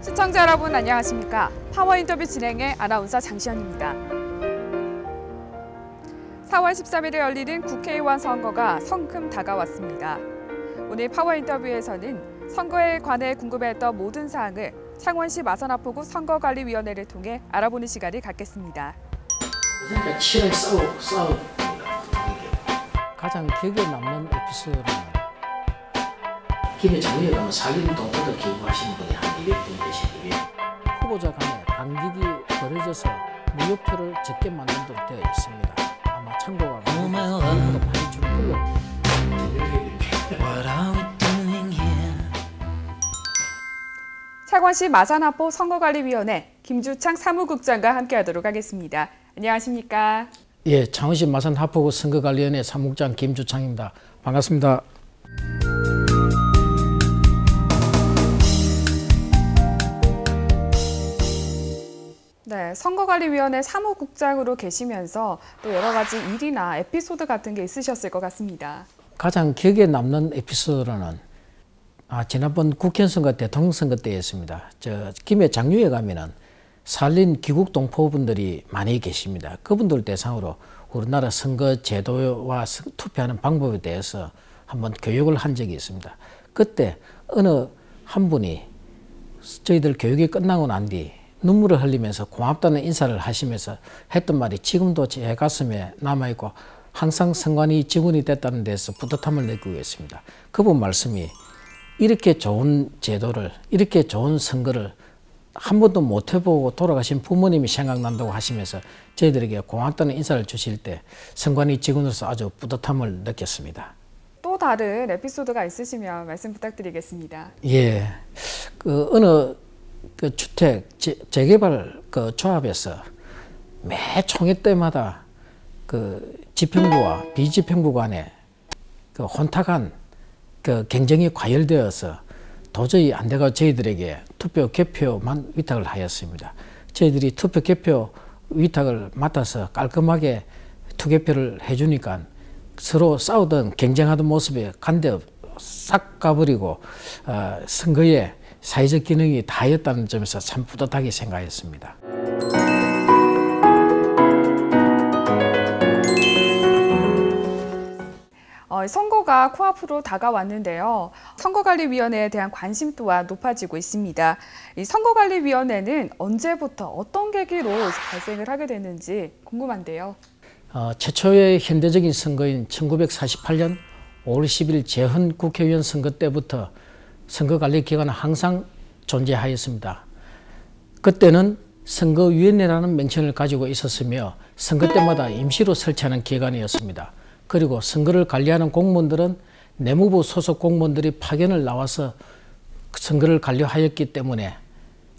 시청자 여러분 안녕하십니까? 파워인터뷰 진행의 아나운서 장시연입니다. 4월 13일에 열리는 국회의원 선거가 성큼 다가왔습니다. 오늘 파워인터뷰에서는 선거에 관해 궁금해했던 모든 사항을 창원시 마산하포구 선거관리위원회를 통해 알아보는 시간을 갖겠습니다. 그러니까 치열하게 싸웁니다. 가장 기억에 남는 에피소드는 김해 장로에 가면 살림 동포들 기부하시는 분이 한 200분 계시고요. 후보자 간에 반격이 벌어져서 무효표를 적게 만들도록 되어 있습니다. 아마 참고가 많이 줄 걸로. 창원시 마산하포 선거관리위원회 김주창 사무국장과 함께하도록 하겠습니다. 안녕하십니까? 예, 창원시 마산하포구 선거관리위원회 사무국장 김주창입니다. 반갑습니다. 네, 선거관리위원회 사무국장으로 계시면서 또 여러 가지 일이나 에피소드 같은 게 있으셨을 것 같습니다. 가장 기억에 남는 에피소드는 지난번 국회의원 선거, 대통령 선거 때였습니다. 김해 장류에 가면은 살린 귀국 동포분들이 많이 계십니다. 그분들 대상으로 우리나라 선거 제도와 투표하는 방법에 대해서 한번 교육을 한 적이 있습니다. 그때 어느 한 분이 저희들 교육이 끝나고 난 뒤 눈물을 흘리면서 고맙다는 인사를 하시면서 했던 말이 지금도 제 가슴에 남아있고 항상 선관위 직원이 됐다는 데서 뿌듯함을 느끼고 있습니다. 그분 말씀이 이렇게 좋은 제도를, 이렇게 좋은 선거를 한 번도 못 해보고 돌아가신 부모님이 생각난다고 하시면서 저희들에게 고맙다는 인사를 주실 때 선관위 직원으로서 아주 뿌듯함을 느꼈습니다. 또 다른 에피소드가 있으시면 말씀 부탁드리겠습니다. 예, 어느 주택 재개발 조합에서 매 총회 때마다 지평구와 비지평구 간에 혼탁한 경쟁이 과열되어서 도저히 안 돼가 저희들에게 투표 개표만 위탁을 하였습니다. 저희들이 투표 개표 위탁을 맡아서 깔끔하게 투개표를 해주니까 서로 싸우던 경쟁하던 모습에 간데 싹 가버리고 선거에 사회적 기능이 다했다는 점에서 참 뿌듯하게 생각했습니다. 선거가 코앞으로 다가왔는데요. 선거관리위원회에 대한 관심 또한 높아지고 있습니다. 이 선거관리위원회는 언제부터 어떤 계기로 발생을 하게 됐는지 궁금한데요. 최초의 현대적인 선거인 1948년 5월 10일 재헌 국회의원 선거 때부터 선거관리기관은 항상 존재하였습니다. 그때는 선거위원회라는 명칭을 가지고 있었으며 선거 때마다 임시로 설치하는 기관이었습니다. 그리고 선거를 관리하는 공무원들은 내무부 소속 공무원들이 파견을 나와서 선거를 관리하였기 때문에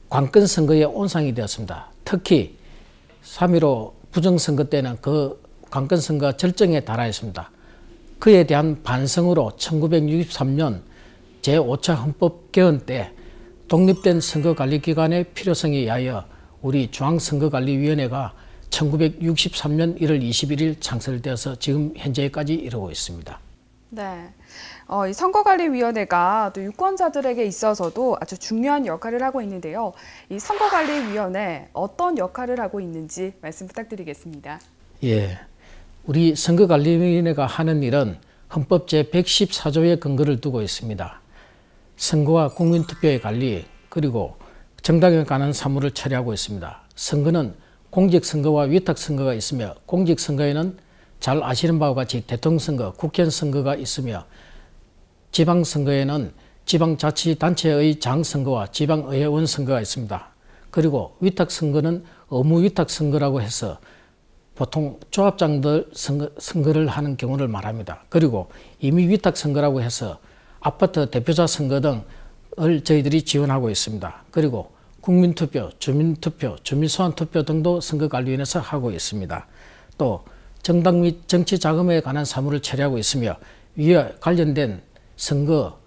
관건 선거의 온상이 되었습니다. 특히 3.15 부정선거 때는 그 관건 선거가 절정에 달하였습니다. 그에 대한 반성으로 1963년 제5차 헌법 개헌 때 독립된 선거관리기관의 필요성에 의하여 우리 중앙선거관리위원회가 1963년 1월 21일 창설되어서 지금 현재까지 이루고 있습니다. 네, 이 선거관리위원회가 또 유권자들에게 있어서도 아주 중요한 역할을 하고 있는데요. 이 선거관리위원회 어떤 역할을 하고 있는지 말씀 부탁드리겠습니다. 예, 우리 선거관리위원회가 하는 일은 헌법 제114조의 근거를 두고 있습니다. 선거와 국민투표의 관리 그리고 정당에 관한 사무를 처리하고 있습니다. 선거는 공직선거와 위탁선거가 있으며 공직선거에는 잘 아시는 바와 같이 대통령선거, 국회의원 선거가 있으며 지방선거에는 지방자치단체의 장선거와 지방의회원 선거가 있습니다. 그리고 위탁선거는 의무위탁선거라고 해서 보통 조합장들 선거를 하는 경우를 말합니다. 그리고 임의위탁선거라고 해서 아파트 대표자 선거 등을 저희들이 지원하고 있습니다. 그리고 국민투표, 주민투표, 주민소환투표 등도 선거관리위원회에서 하고 있습니다. 또 정당 및 정치자금에 관한 사무를 처리하고 있으며 위와 관련된 선거,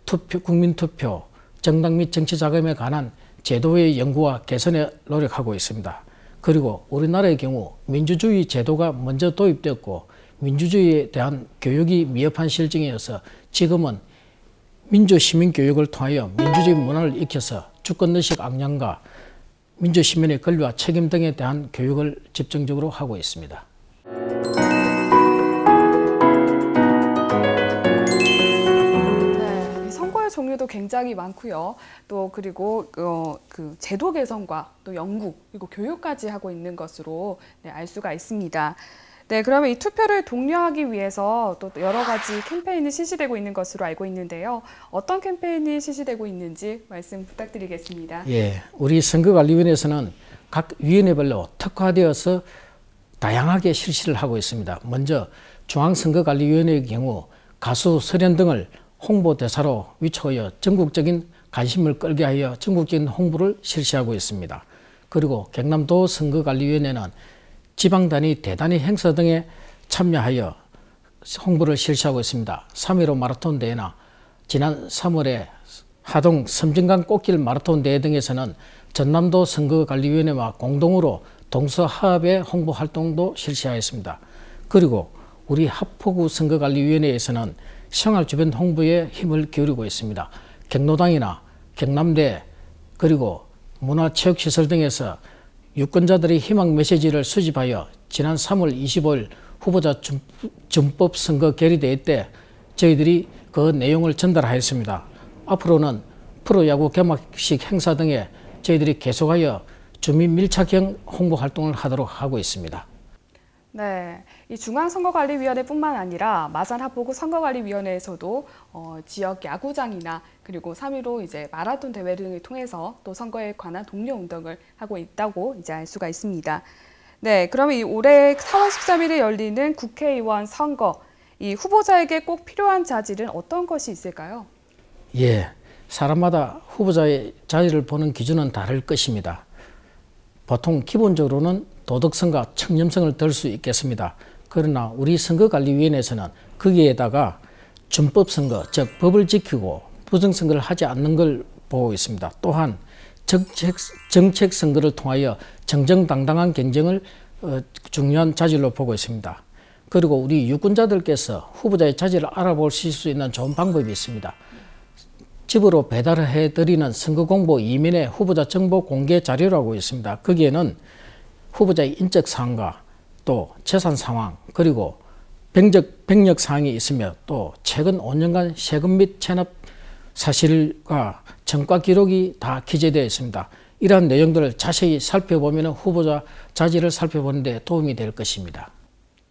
투표, 국민투표, 정당 및 정치자금에 관한 제도의 연구와 개선에 노력하고 있습니다. 그리고 우리나라의 경우 민주주의 제도가 먼저 도입되었고 민주주의에 대한 교육이 미흡한 실정이어서 지금은 민주시민교육을 통하여 민주주의 문화를 익혀서 주권의식 악량과 민주시민의 권리와 책임 등에 대한 교육을 집중적으로 하고 있습니다. 네, 선거의 종류도 굉장히 많고요. 또 그리고 그 제도 개선과 또 연구 그리고 교육까지 하고 있는 것으로 알 수가 있습니다. 네, 그러면 이 투표를 독려하기 위해서 또 여러 가지 캠페인이 실시되고 있는 것으로 알고 있는데요. 어떤 캠페인이 실시되고 있는지 말씀 부탁드리겠습니다. 예, 우리 선거관리위원회에서는 각 위원회별로 특화되어서 다양하게 실시를 하고 있습니다. 먼저 중앙선거관리위원회의 경우 가수 설현 등을 홍보대사로 위촉하여 전국적인 관심을 끌게 하여 전국적인 홍보를 실시하고 있습니다. 그리고 경남도 선거관리위원회는 지방단위 대단위 행사 등에 참여하여 홍보를 실시하고 있습니다. 3.15 마라톤 대회나 지난 3월에 하동 섬진강 꽃길 마라톤 대회 등에서는 전남도 선거관리위원회와 공동으로 동서화합의 홍보 활동도 실시하였습니다. 그리고 우리 하포구 선거관리위원회에서는 생활 주변 홍보에 힘을 기울이고 있습니다. 경로당이나 경남대 그리고 문화체육시설 등에서 유권자들의 희망 메시지를 수집하여 지난 3월 25일 후보자 준법 선거 결의대회 때 저희들이 그 내용을 전달하였습니다. 앞으로는 프로야구 개막식 행사 등에 저희들이 계속하여 주민 밀착형 홍보 활동을 하도록 하고 있습니다. 네, 이 중앙선거관리위원회뿐만 아니라 마산 하포구 선거관리위원회에서도 지역 야구장이나 그리고 3.15 이제 마라톤 대회 등을 통해서 또 선거에 관한 독려 운동을 하고 있다고 이제 알 수가 있습니다. 네, 그러면 이 올해 4월 13일에 열리는 국회의원 선거, 이 후보자에게 꼭 필요한 자질은 어떤 것이 있을까요? 예, 사람마다 후보자의 자질을 보는 기준은 다를 것입니다. 보통 기본적으로는 도덕성과 청렴성을 들 수 있겠습니다. 그러나 우리 선거관리위원회에서는 거기에다가 준법선거, 즉 법을 지키고 부정선거를 하지 않는 걸 보고 있습니다. 또한 정책선거를 통하여 정정당당한 경쟁을 중요한 자질로 보고 있습니다. 그리고 우리 유권자들께서 후보자의 자질을 알아보실 수 있는 좋은 방법이 있습니다. 집으로 배달을 해드리는 선거공보 이면에 후보자 정보 공개 자료라고 있습니다. 거기에는 후보자의 인적 사항과 또 재산 상황 그리고 병력 사항이 있으며 또 최근 5년간 세금 및 체납 사실과 전과 기록이 다 기재되어 있습니다. 이러한 내용들을 자세히 살펴보면 후보자 자질을 살펴보는 데 도움이 될 것입니다.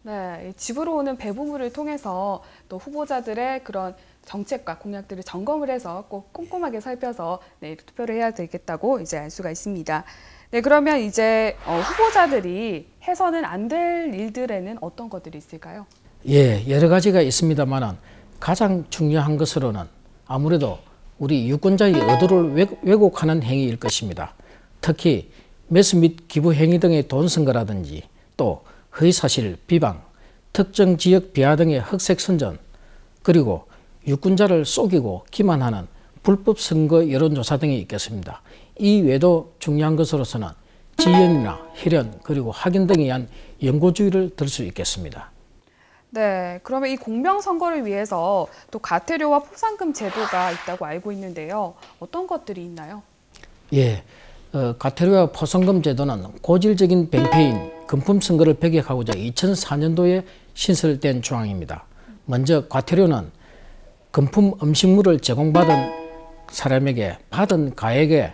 네, 집으로 오는 배부물을 통해서 또 후보자들의 그런 정책과 공약들을 점검을 해서 꼭 꼼꼼하게 살펴서 투표를 해야 되겠다고 이제 알 수가 있습니다. 네, 그러면 이제 후보자들이 해서는 안 될 일들에는 어떤 것들이 있을까요? 예, 여러 가지가 있습니다만 가장 중요한 것으로는 아무래도 우리 유권자의 의도를 왜곡하는 행위일 것입니다. 특히 매수 및 기부 행위 등의 돈 선거라든지 또 허위사실, 비방, 특정 지역 비하 등의 흑색 선전, 그리고 유권자를 속이고 기만하는 불법 선거 여론조사 등이 있겠습니다. 이 외에도 중요한 것으로서는 지연이나 실현 그리고 확인 등에 의한 연고주의를 들 수 있겠습니다. 네, 그러면 이 공명선거를 위해서 또 과태료와 포상금 제도가 있다고 알고 있는데요. 어떤 것들이 있나요? 예, 과태료와 포상금 제도는 고질적인 병폐인 금품선거를 배격하고자 2004년도에 신설된 조항입니다. 먼저 과태료는 금품 음식물을 제공받은 사람에게 받은 가액의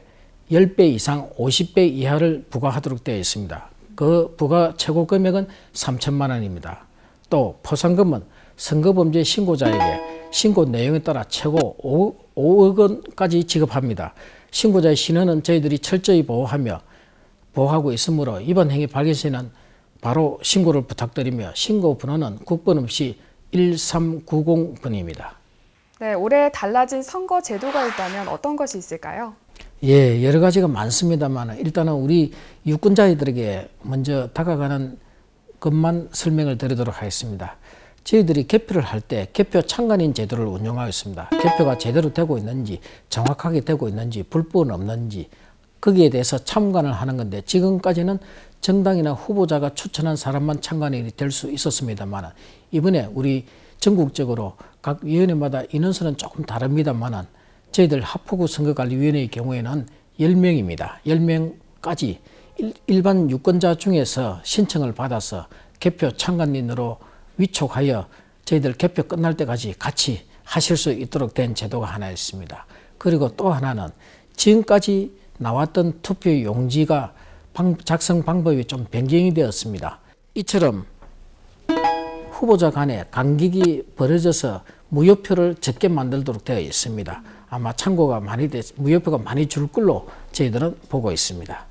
10배 이상 50배 이하를 부과하도록 되어 있습니다. 그 부과 최고 금액은 3천만 원입니다. 또 포상금은 선거범죄 신고자에게 신고 내용에 따라 최고 5억 원까지 지급합니다. 신고자의 신원은 저희들이 철저히 보호하고 있으므로 이번 행위 발견 시에는 바로 신고를 부탁드리며 신고 번호는 국번 없이 1390번입니다. 네, 올해 달라진 선거 제도가 있다면 어떤 것이 있을까요? 예, 여러 가지가 많습니다만 일단은 우리 유권자들에게 먼저 다가가는 것만 설명을 드리도록 하겠습니다. 저희들이 개표를 할 때 개표 참관인 제도를 운영하고 있습니다. 개표가 제대로 되고 있는지, 정확하게 되고 있는지, 불법은 없는지 거기에 대해서 참관을 하는 건데 지금까지는 정당이나 후보자가 추천한 사람만 참관인이 될 수 있었습니다만 이번에 우리 전국적으로 각 위원회마다 인원수는 조금 다릅니다만 저희들 하포구 선거관리위원회의 경우에는 10명입니다. 10명까지 일반 유권자 중에서 신청을 받아서 개표 참관인으로 위촉하여 저희들 개표 끝날 때까지 같이 하실 수 있도록 된 제도가 하나 있습니다. 그리고 또 하나는 지금까지 나왔던 투표 용지가 작성 방법이 좀 변경이 되었습니다. 이처럼 후보자 간에 간격이 벌어져서 무효표를 적게 만들도록 되어 있습니다. 아마 참고가 많이 무효표가 많이 줄 걸로 저희들은 보고 있습니다.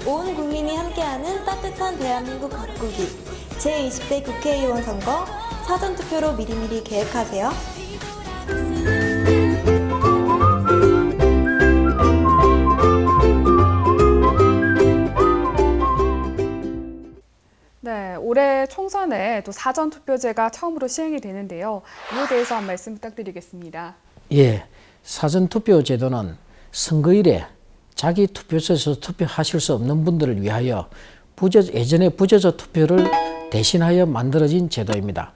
온 국민이 함께하는 따뜻한 대한민국 가꾸기 제20대 국회의원 선거 사전투표로 미리미리 계획하세요. 네, 올해 총선에 또 사전투표제가 처음으로 시행이 되는데요. 이에 대해서 한 말씀 부탁드리겠습니다. 예, 사전투표 제도는 선거일에 자기 투표소에서 투표하실 수 없는 분들을 위하여 예전에 부재자 투표를 대신하여 만들어진 제도입니다.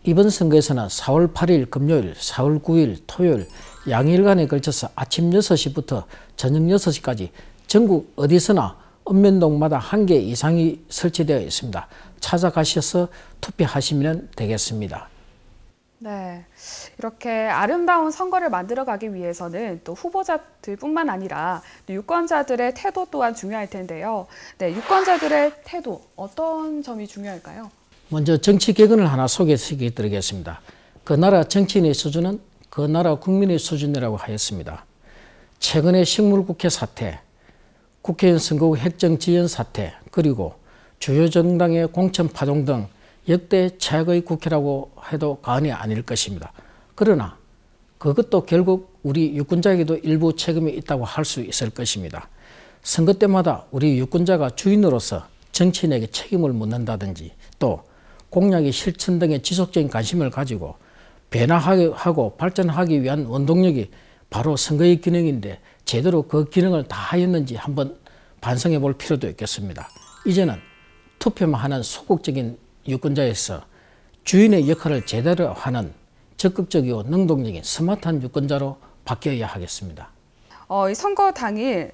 이번 선거에서는 4월 8일 금요일, 4월 9일 토요일 양일간에 걸쳐서 아침 6시부터 저녁 6시까지 전국 어디서나 읍면동마다 1개 이상이 설치되어 있습니다. 찾아가셔서 투표하시면 되겠습니다. 네, 이렇게 아름다운 선거를 만들어가기 위해서는 또 후보자들뿐만 아니라 유권자들의 태도 또한 중요할 텐데요. 네, 유권자들의 태도 어떤 점이 중요할까요? 먼저 정치 개근을 하나 소개시켜 드리겠습니다. 그 나라 정치인의 수준은 그 나라 국민의 수준이라고 하였습니다. 최근의 식물국회 사태, 국회의원 선거 후 핵정지연 사태, 그리고 주요 정당의 공천파동 등 역대 최악의 국회라고 해도 과언이 아닐 것입니다. 그러나 그것도 결국 우리 유권자에게도 일부 책임이 있다고 할 수 있을 것입니다. 선거 때마다 우리 유권자가 주인으로서 정치인에게 책임을 묻는다든지 또 공약의 실천 등에 지속적인 관심을 가지고 변화하고 발전하기 위한 원동력이 바로 선거의 기능인데 제대로 그 기능을 다 하였는지 한번 반성해 볼 필요도 있겠습니다. 이제는 투표만 하는 소극적인 유권자에서 주인의 역할을 제대로 하는 적극적이고 능동적인 스마트한 유권자로 바뀌어야 하겠습니다. 이 선거 당일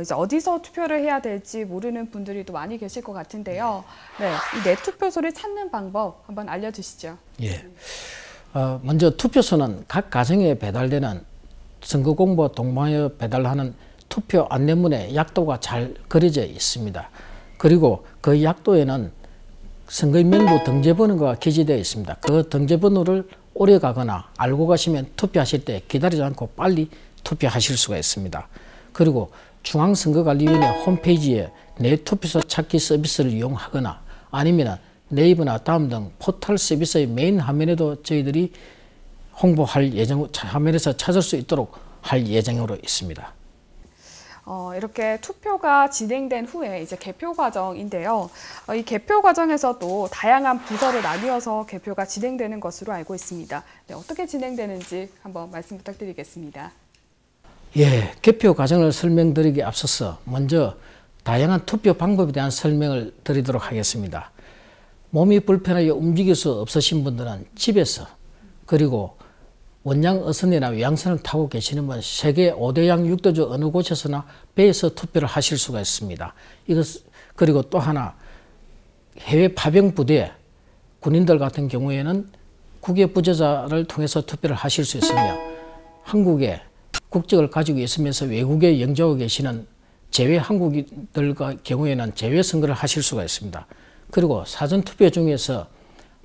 이제 어디서 투표를 해야 될지 모르는 분들이 또 많이 계실 것 같은데요. 네, 이 내 투표소를 찾는 방법 한번 알려주시죠. 예. 먼저 투표소는 각 가정에 배달되는 선거 공보 동방에 배달하는 투표 안내문에 약도가 잘 그려져 있습니다. 그리고 그 약도에는 선거인 명부 등재번호가 기재되어 있습니다. 그 등재번호를 오래 가거나 알고 가시면 투표하실 때 기다리지 않고 빨리 투표하실 수가 있습니다. 그리고 중앙선거관리위원회 홈페이지에 내 투표소 찾기 서비스를 이용하거나 아니면 네이버나 다음 등 포털 서비스의 메인 화면에도 저희들이 홍보할 화면에서 찾을 수 있도록 할 예정으로 있습니다. 이렇게 투표가 진행된 후에 이제 개표 과정인데요. 이 개표 과정에서도 다양한 부서로 나뉘어서 개표가 진행되는 것으로 알고 있습니다. 네, 어떻게 진행되는지 한번 말씀 부탁드리겠습니다. 예, 개표 과정을 설명드리기에 앞서서 먼저 다양한 투표 방법에 대한 설명을 드리도록 하겠습니다. 몸이 불편하여 움직일 수 없으신 분들은 집에서 그리고 원양 어선이나 외양선을 타고 계시는 분 세계 5대양 6대주 어느 곳에서나 배에서 투표를 하실 수가 있습니다. 그리고 또 하나 해외 파병 부대 군인들 같은 경우에는 국외 부재자를 통해서 투표를 하실 수 있으며 한국에 국적을 가지고 있으면서 외국에 영주하고 계시는 제외 한국인들과 경우에는 제외 선거를 하실 수가 있습니다. 그리고 사전투표 중에서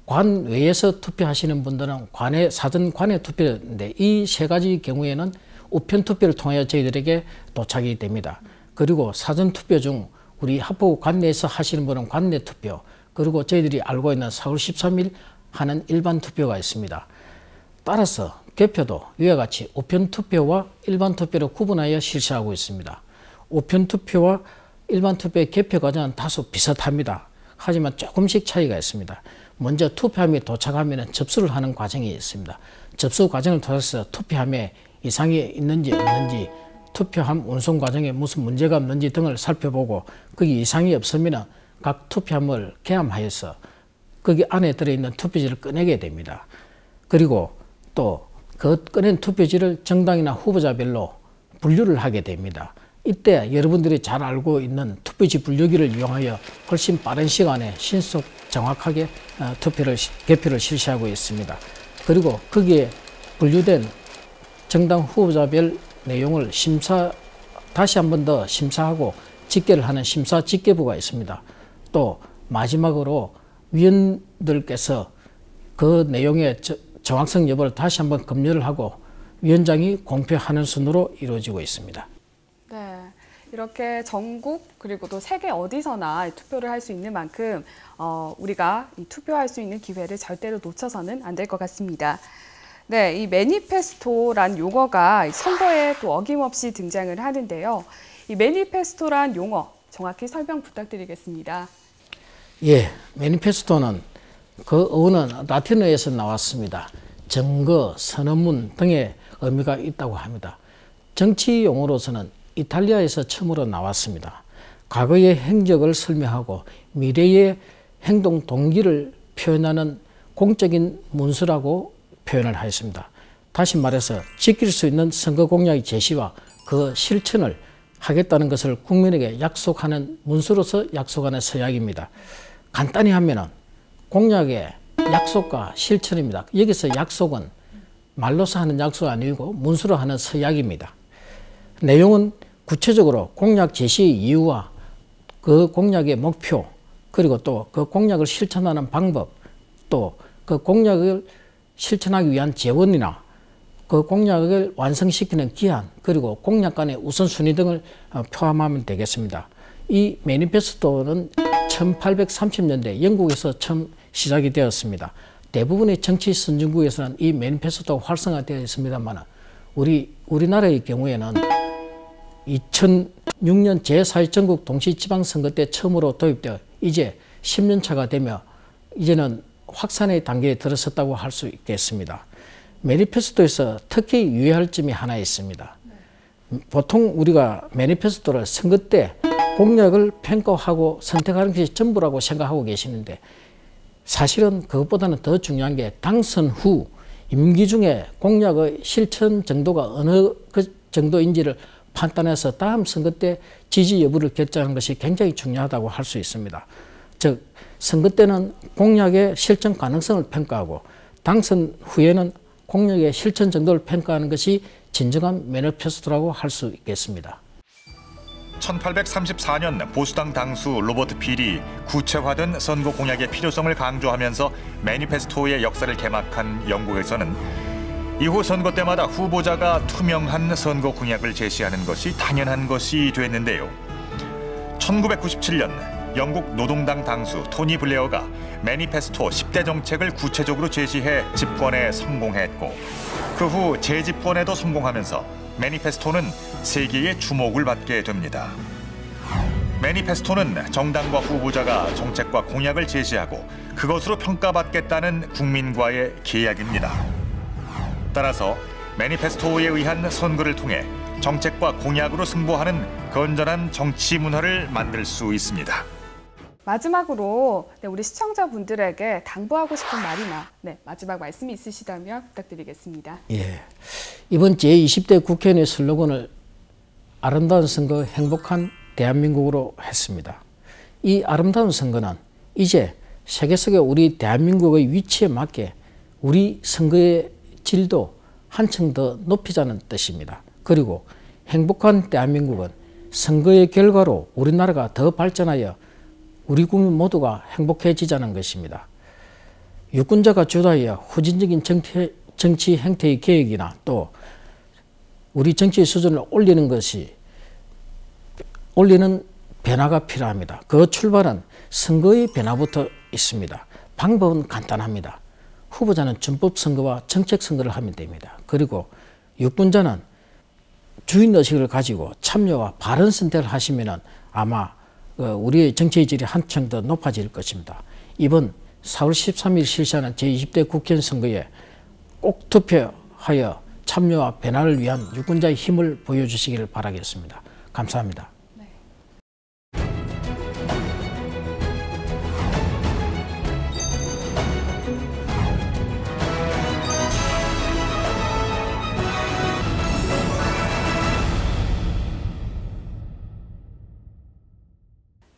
관 외에서 투표하시는 분들은 사전 관외 투표인데 이 세 가지 경우에는 우편 투표를 통하여 저희들에게 도착이 됩니다. 그리고 사전 투표 중 우리 합포 관내에서 하시는 분은 관내 투표, 그리고 저희들이 알고 있는 4월 13일 하는 일반 투표가 있습니다. 따라서 개표도 위와 같이 우편 투표와 일반 투표로 구분하여 실시하고 있습니다. 우편 투표와 일반 투표의 개표 과정은 다소 비슷합니다. 하지만 조금씩 차이가 있습니다. 먼저 투표함이 도착하면 접수를 하는 과정이 있습니다. 접수 과정을 통해서 투표함에 이상이 있는지 없는지, 투표함 운송 과정에 무슨 문제가 없는지 등을 살펴보고 거기 이상이 없으면 각 투표함을 개함하여서 거기 안에 들어있는 투표지를 꺼내게 됩니다. 그리고 또 그 꺼낸 투표지를 정당이나 후보자별로 분류를 하게 됩니다. 이때 여러분들이 잘 알고 있는 투표지 분류기를 이용하여 훨씬 빠른 시간에 신속 정확하게 개표를 실시하고 있습니다. 그리고 거기에 분류된 정당 후보자별 내용을 다시 한 번 더 심사하고 집계를 하는 심사 집계부가 있습니다. 또 마지막으로 위원들께서 그 내용의 정확성 여부를 다시 한번 검열을 하고 위원장이 공표하는 순으로 이루어지고 있습니다. 네, 이렇게 전국 그리고 또 세계 어디서나 투표를 할 수 있는 만큼 우리가 이 투표할 수 있는 기회를 절대로 놓쳐서는 안 될 것 같습니다. 네, 이 매니페스토란 용어가 선거에 또 어김없이 등장을 하는데요. 이 매니페스토란 용어 정확히 설명 부탁드리겠습니다. 예, 매니페스토는 그 어원은 라틴어에서 나왔습니다. 증거, 선언문 등의 의미가 있다고 합니다. 정치 용어로서는 이탈리아에서 처음으로 나왔습니다. 과거의 행적을 설명하고 미래의 행동 동기를 표현하는 공적인 문서라고 표현을 하였습니다. 다시 말해서 지킬 수 있는 선거 공약의 제시와 그 실천을 하겠다는 것을 국민에게 약속하는 문서로서 약속하는 서약입니다. 간단히 하면은 공약의 약속과 실천입니다. 여기서 약속은 말로서 하는 약속이 아니고 문서로 하는 서약입니다. 내용은 구체적으로 공약 제시의 이유와 그 공약의 목표, 그리고 또 그 공약을 실천하는 방법, 또 그 공약을 실천하기 위한 재원이나 그 공약을 완성시키는 기한, 그리고 공약 간의 우선순위 등을 포함하면 되겠습니다. 이 매니페스토는 1830년대 영국에서 처음 시작이 되었습니다. 대부분의 정치 선진국에서는 이 매니페스토가 활성화되어 있습니다만 우리나라의 경우에는 2006년 제4회 전국 동시지방선거 때 처음으로 도입되어 이제 10년 차가 되며 이제는 확산의 단계에 들어섰다고 할 수 있겠습니다. 매니페스토에서 특히 유의할 점이 하나 있습니다. 보통 우리가 매니페스토를 선거 때 공약을 평가하고 선택하는 것이 전부라고 생각하고 계시는데 사실은 그것보다는 더 중요한 게 당선 후 임기 중에 공약의 실천 정도가 어느 그 정도인지를 판단해서 다음 선거 때 지지 여부를 결정하는 것이 굉장히 중요하다고 할 수 있습니다. 즉 선거 때는 공약의 실천 가능성을 평가하고 당선 후에는 공약의 실천 정도를 평가하는 것이 진정한 매니페스토라고 할 수 있겠습니다. 1834년 보수당 당수 로버트 필이 구체화된 선거 공약의 필요성을 강조하면서 매니페스토의 역사를 개막한 영국에서는 이후 선거 때마다 후보자가 투명한 선거 공약을 제시하는 것이 당연한 것이 됐는데요. 1997년 영국 노동당 당수 토니 블레어가 매니페스토 10대 정책을 구체적으로 제시해 집권에 성공했고 그 후 재집권에도 성공하면서 매니페스토는 세계의 주목을 받게 됩니다. 매니페스토는 정당과 후보자가 정책과 공약을 제시하고 그것으로 평가받겠다는 국민과의 계약입니다. 따라서 매니페스토에 의한 선거를 통해 정책과 공약으로 승부하는 건전한 정치 문화를 만들 수 있습니다. 마지막으로 우리 시청자분들에게 당부하고 싶은 말이나 마지막 말씀이 있으시다면 부탁드리겠습니다. 예, 이번 제20대 국회의원의 슬로건을 아름다운 선거, 행복한 대한민국으로 했습니다. 이 아름다운 선거는 이제 세계 속의 우리 대한민국의 위치에 맞게 우리 선거의 질도 한층 더 높이자는 뜻입니다. 그리고 행복한 대한민국은 선거의 결과로 우리나라가 더 발전하여 우리 국민 모두가 행복해지자는 것입니다. 유권자가 주도하여 후진적인 정치 행태의 개혁이나 또 우리 정치의 수준을 올리는 변화가 필요합니다. 그 출발은 선거의 변화부터 있습니다. 방법은 간단합니다. 후보자는 준법 선거와 정책 선거를 하면 됩니다. 그리고 유권자는 주인의식을 가지고 참여와 바른 선택을 하시면 아마 우리의 정치의 질이 한층 더 높아질 것입니다. 이번 4월 13일 실시하는 제20대 국회의원 선거에 꼭 투표하여 참여와 변화를 위한 유권자의 힘을 보여주시기를 바라겠습니다. 감사합니다.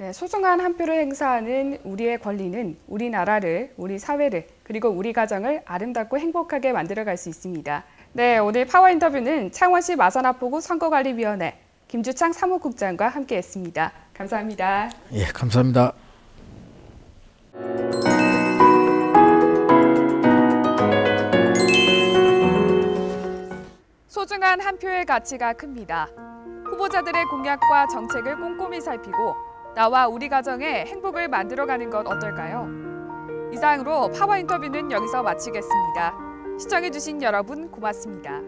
네, 소중한 한 표를 행사하는 우리의 권리는 우리나라를, 우리 사회를, 그리고 우리 가정을 아름답고 행복하게 만들어갈 수 있습니다. 네, 오늘 파워 인터뷰는 창원시 마산합포구 선거관리위원회 김주창 사무국장과 함께했습니다. 감사합니다. 예, 감사합니다. 소중한 한 표의 가치가 큽니다. 후보자들의 공약과 정책을 꼼꼼히 살피고 나와 우리 가정의 행복을 만들어가는 것 어떨까요? 이상으로 파워 인터뷰는 여기서 마치겠습니다. 시청해주신 여러분 고맙습니다.